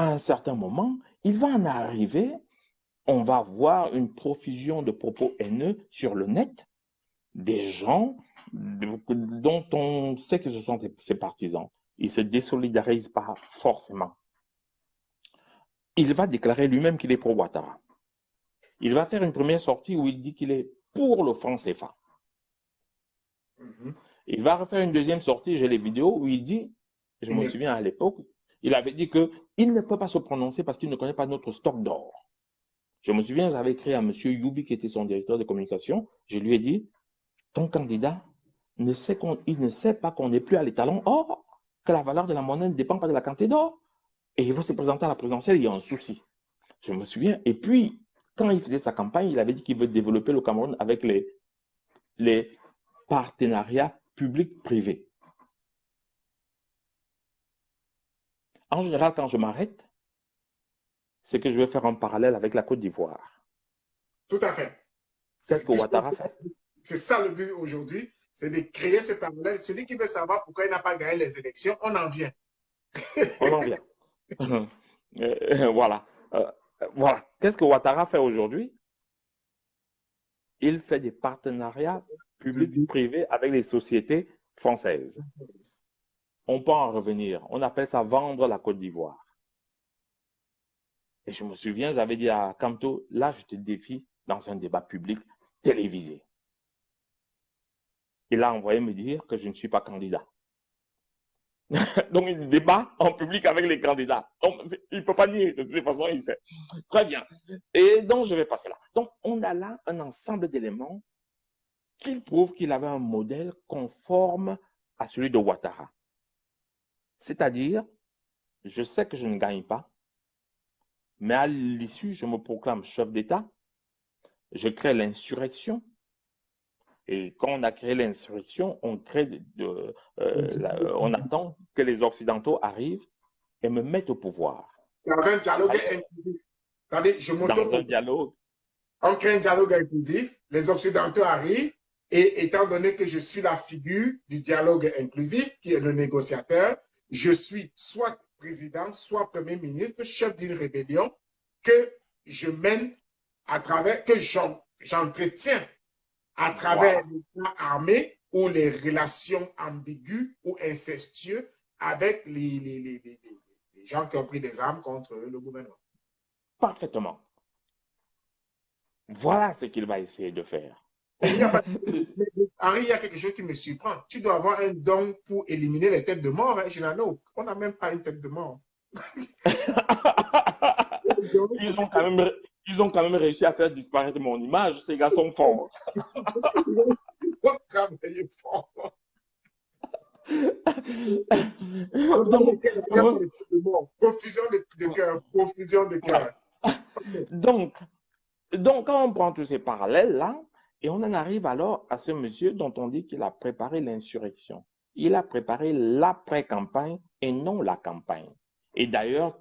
à un certain moment, il va en arriver, on va voir une profusion de propos haineux sur le net, des gens dont on sait que ce sont ses partisans. Ils ne se désolidarisent pas forcément. Il va déclarer lui-même qu'il est pro Ouattara. Il va faire une première sortie où il dit qu'il est pour le franc CFA. Il va refaire une deuxième sortie, j'ai les vidéos où il dit, je me souviens à l'époque, il avait dit qu'il ne peut pas se prononcer parce qu'il ne connaît pas notre stock d'or. Je me souviens, j'avais écrit à M. Youbi, qui était son directeur de communication, je lui ai dit, ton candidat il ne sait pas qu'on n'est plus à l'étalon or, que la valeur de la monnaie ne dépend pas de la quantité d'or. Et il va se présenter à la présidentielle, il y a un souci. Je me souviens. Et puis, quand il faisait sa campagne, il avait dit qu'il veut développer le Cameroun avec les partenariats publics-privés. En général, quand je m'arrête, c'est que je vais faire un parallèle avec la Côte d'Ivoire. Tout à fait. C'est ce que Ouattara fait. C'est ça le but aujourd'hui, c'est de créer ce parallèle. Celui qui veut savoir pourquoi il n'a pas gagné les élections, on en vient. On en vient. Voilà. Voilà. Qu'est-ce que Ouattara fait aujourd'hui? Il fait des partenariats publics-privés avec les sociétés françaises. On peut en revenir. On appelle ça vendre la Côte d'Ivoire. Et je me souviens, j'avais dit à Camto, là, je te défie dans un débat public télévisé. Il a envoyé me dire que je ne suis pas candidat. Donc, il débat en public avec les candidats. Donc, il ne peut pas nier. De toute façon, il sait. Très bien. Et donc, je vais passer là. Donc, on a là un ensemble d'éléments qui prouvent qu'il avait un modèle conforme à celui de Ouattara. C'est-à-dire, je sais que je ne gagne pas, mais à l'issue, je me proclame chef d'État, je crée l'insurrection, et quand on a créé l'insurrection, on attend que les Occidentaux arrivent et me mettent au pouvoir. Dans un dialogue inclusif. Dans un dialogue. On crée un dialogue inclusif, les Occidentaux arrivent, et étant donné que je suis la figure du dialogue inclusif, qui est le négociateur, je suis soit président, soit premier ministre, chef d'une rébellion, que je mène à travers, que j'entretiens à travers l'État armé ou les relations ambiguës ou incestueuses avec les gens qui ont pris des armes contre le gouvernement. Parfaitement. Voilà ce qu'il va essayer de faire. Henri, il y a quelque chose qui me surprend. Tu dois avoir un don pour éliminer les têtes de mort. Hein, Gilano. On n'a même pas une tête de mort. Ils ont quand même réussi à faire disparaître mon image. Ces gars sont forts. Ils vont travailler fort. Confusion de cœur. Confusion de cœur. Donc, quand on prend tous ces parallèles-là, et on en arrive alors à ce monsieur dont on dit qu'il a préparé l'insurrection. Il a préparé l'après-campagne et non la campagne. Et d'ailleurs,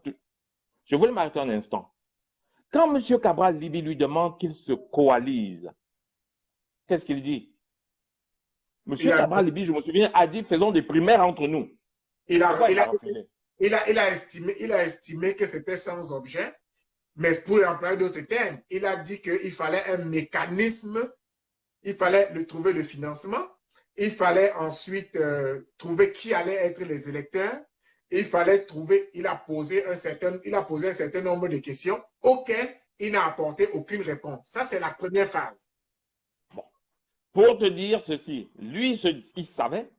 je voulais m'arrêter un instant. Quand M. Cabral Libby lui demande qu'il se coalise, qu'est-ce qu'il dit? M. Cabral Libby, je me souviens, a dit faisons des primaires entre nous. Il a estimé que c'était sans objet, mais pour employer d'autres termes, il a dit qu'il fallait un mécanisme, il fallait trouver le financement, il fallait ensuite trouver qui allaient être les électeurs, il fallait trouver, il a posé un certain nombre de questions auxquelles il n'a apporté aucune réponse. Ça, c'est la première phase. Bon. Pour te dire ceci, lui, il savait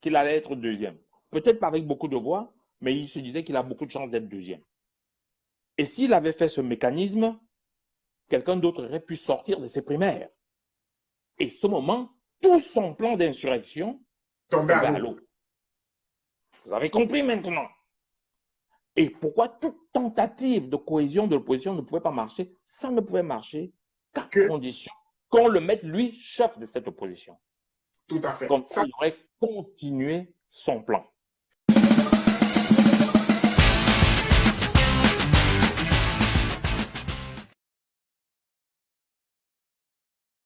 qu'il allait être deuxième. Peut-être pas avec beaucoup de voix, mais il se disait qu'il a beaucoup de chances d'être deuxième. Et s'il avait fait ce mécanisme, quelqu'un d'autre aurait pu sortir de ses primaires. Et ce moment, tout son plan d'insurrection tombait à l'eau. Vous avez compris maintenant? Et pourquoi toute tentative de cohésion de l'opposition ne pouvait pas marcher? Ça ne pouvait marcher qu'à condition qu'on le mette, lui, chef de cette opposition. Tout à fait. Comme ça, il aurait continué son plan.